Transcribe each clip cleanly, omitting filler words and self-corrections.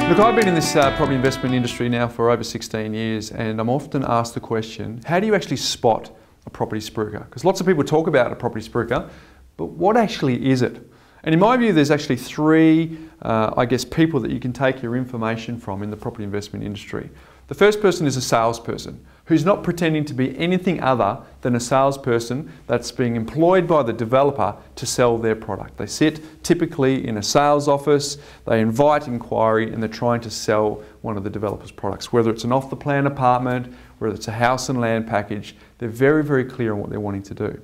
Look, I've been in this property investment industry now for over 16 years, and I'm often asked the question, how do you actually spot a property spruiker? Because lots of people talk about a property spruiker, but what actually is it? And in my view, there's actually three, people that you can take your information from in the property investment industry. The first person is a salesperson who's not pretending to be anything other than a salesperson that's being employed by the developer to sell their product. They sit typically in a sales office, they invite inquiry, and they're trying to sell one of the developer's products. Whether it's an off-the-plan apartment, whether it's a house and land package, they're very, very clear on what they're wanting to do.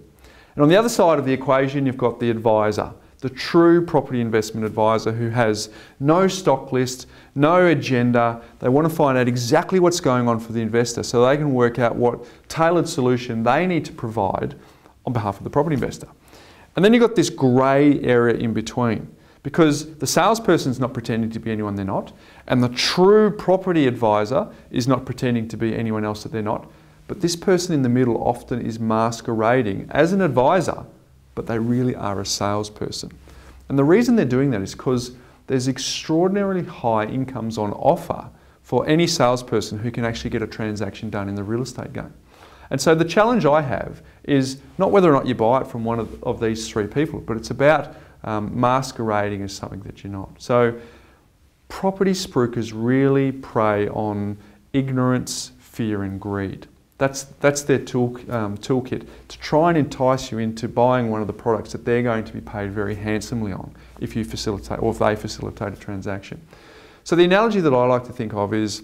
And on the other side of the equation, you've got the advisor, the true property investment advisor who has no stock list, no agenda. They want to find out exactly what's going on for the investor so they can work out what tailored solution they need to provide on behalf of the property investor. And then you've got this grey area in between, because the salesperson's not pretending to be anyone they're not, and the true property advisor is not pretending to be anyone else that they're not. But this person in the middle often is masquerading as an advisor, but they really are a salesperson. And the reason they're doing that is because there's extraordinarily high incomes on offer for any salesperson who can actually get a transaction done in the real estate game. And so the challenge I have is not whether or not you buy it from one of these three people, but it's about masquerading as something that you're not. So property spruikers really prey on ignorance, fear and greed. That's their toolkit to try and entice you into buying one of the products that they're going to be paid very handsomely on if you facilitate, or if they facilitate a transaction. So the analogy that I like to think of is,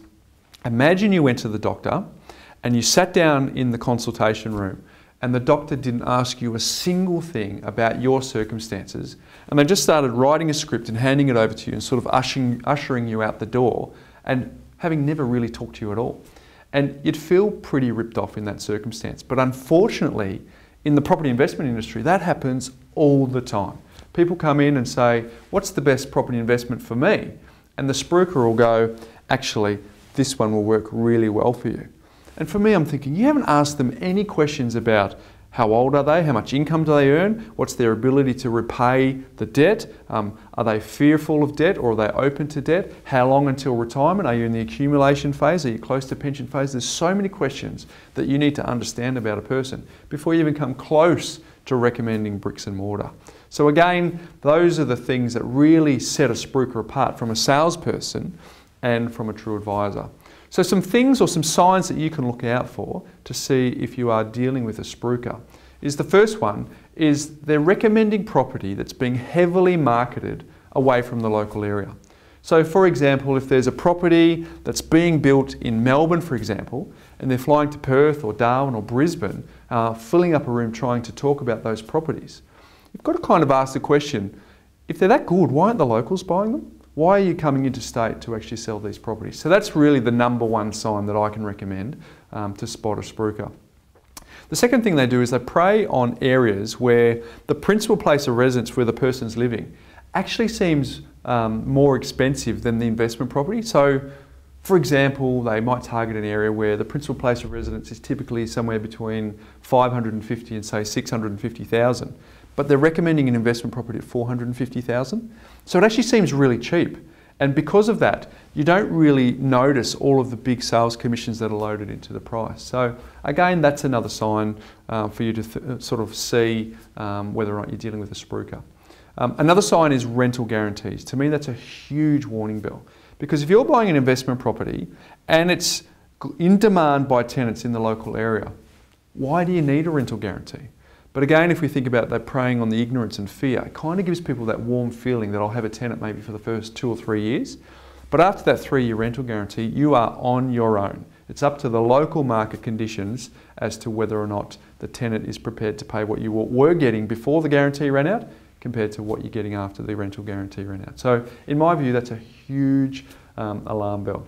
imagine you went to the doctor and you sat down in the consultation room and the doctor didn't ask you a single thing about your circumstances, and they just started writing a script and handing it over to you and sort of ushering you out the door and having never really talked to you at all. And you'd feel pretty ripped off in that circumstance. But unfortunately, in the property investment industry, that happens all the time. People come in and say, what's the best property investment for me? And the spruiker will go, actually, this one will work really well for you. And for me, I'm thinking, you haven't asked them any questions about how old are they, how much income do they earn, what's their ability to repay the debt, are they fearful of debt or are they open to debt, how long until retirement, are you in the accumulation phase, are you close to pension phase? There's so many questions that you need to understand about a person before you even come close to recommending bricks and mortar. So again, those are the things that really set a spruiker apart from a salesperson and from a true advisor. So some things or some signs that you can look out for to see if you are dealing with a spruiker is, the first one is they're recommending property that's being heavily marketed away from the local area. So for example, if there's a property that's being built in Melbourne, for example, and they're flying to Perth or Darwin or Brisbane, filling up a room trying to talk about those properties, you've got to kind of ask the question, if they're that good, why aren't the locals buying them? Why are you coming into state to actually sell these properties? So that's really the number one sign that I can recommend to spot a spruiker. The second thing they do is they prey on areas where the principal place of residence where the person's living actually seems more expensive than the investment property. So for example, they might target an area where the principal place of residence is typically somewhere between 550 and say 650,000. But they're recommending an investment property at 450,000. So it actually seems really cheap. And because of that, you don't really notice all of the big sales commissions that are loaded into the price. So again, that's another sign for you to sort of see whether or not you're dealing with a spruiker. Another sign is rental guarantees. To me, that's a huge warning bell. Because if you're buying an investment property and it's in demand by tenants in the local area, why do you need a rental guarantee? But again, if we think about that preying on the ignorance and fear, it kind of gives people that warm feeling that I'll have a tenant maybe for the first 2 or 3 years. But after that 3-year rental guarantee, you are on your own. It's up to the local market conditions as to whether or not the tenant is prepared to pay what you were getting before the guarantee ran out compared to what you're getting after the rental guarantee ran out. So in my view, that's a huge alarm bell.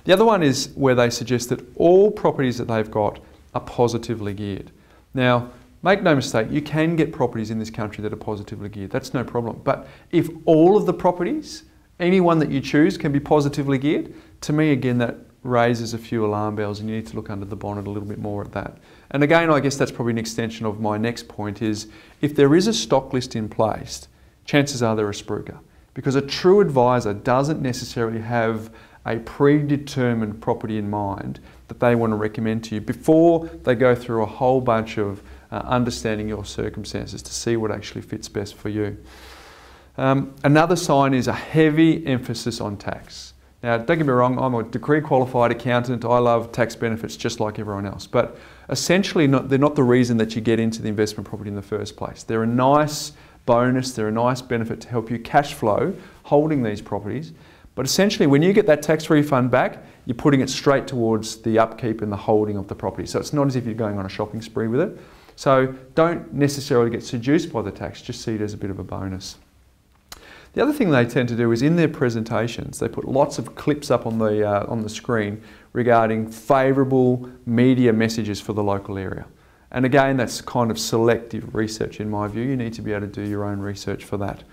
The other one is where they suggest that all properties that they've got are positively geared. Now, make no mistake, you can get properties in this country that are positively geared. That's no problem. But if all of the properties, any one that you choose, can be positively geared, to me, again, that raises a few alarm bells and you need to look under the bonnet a little bit more at that. And again, I guess that's probably an extension of my next point is, if there is a stock list in place, chances are they're a spruiker. because a true advisor doesn't necessarily have a predetermined property in mind that they want to recommend to you before they go through a whole bunch of understanding your circumstances to see what actually fits best for you. Another sign is a heavy emphasis on tax. Now, don't get me wrong, I'm a degree qualified accountant. I love tax benefits just like everyone else. But essentially, they're not the reason that you get into the investment property in the first place. They're a nice bonus, they're a nice benefit to help you cash flow holding these properties. But essentially, when you get that tax refund back, you're putting it straight towards the upkeep and the holding of the property. So it's not as if you're going on a shopping spree with it. So don't necessarily get seduced by the tax, just see it as a bit of a bonus. The other thing they tend to do is in their presentations, they put lots of clips up on the screen regarding favourable media messages for the local area. And again, that's kind of selective research in my view. You need to be able to do your own research for that.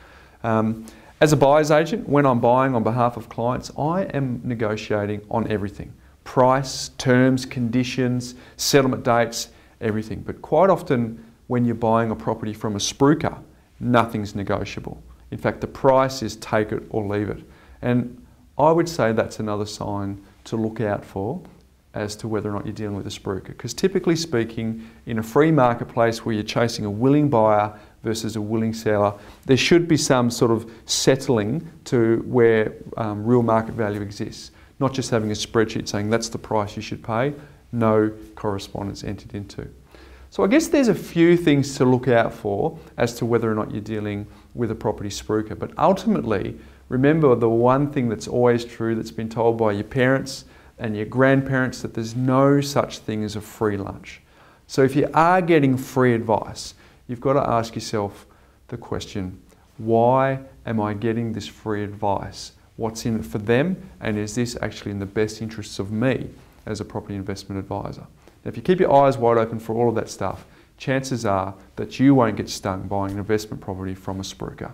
As a buyer's agent, when I'm buying on behalf of clients, I am negotiating on everything. Price, terms, conditions, settlement dates, everything. But quite often when you're buying a property from a spruiker, nothing's negotiable. In fact, the price is take it or leave it. And I would say that's another sign to look out for as to whether or not you're dealing with a spruiker. Because typically speaking, in a free marketplace where you're chasing a willing buyer versus a willing seller, there should be some sort of settling to where real market value exists. Not just having a spreadsheet saying that's the price you should pay, no correspondence entered into. So I guess there's a few things to look out for as to whether or not you're dealing with a property spruiker. But ultimately, remember the one thing that's always true that's been told by your parents and your grandparents, that there's no such thing as a free lunch. So if you are getting free advice, you've got to ask yourself the question, why am I getting this free advice? What's in it for them? And is this actually in the best interests of me as a property investment advisor? Now, if you keep your eyes wide open for all of that stuff, chances are that you won't get stung buying an investment property from a spruiker.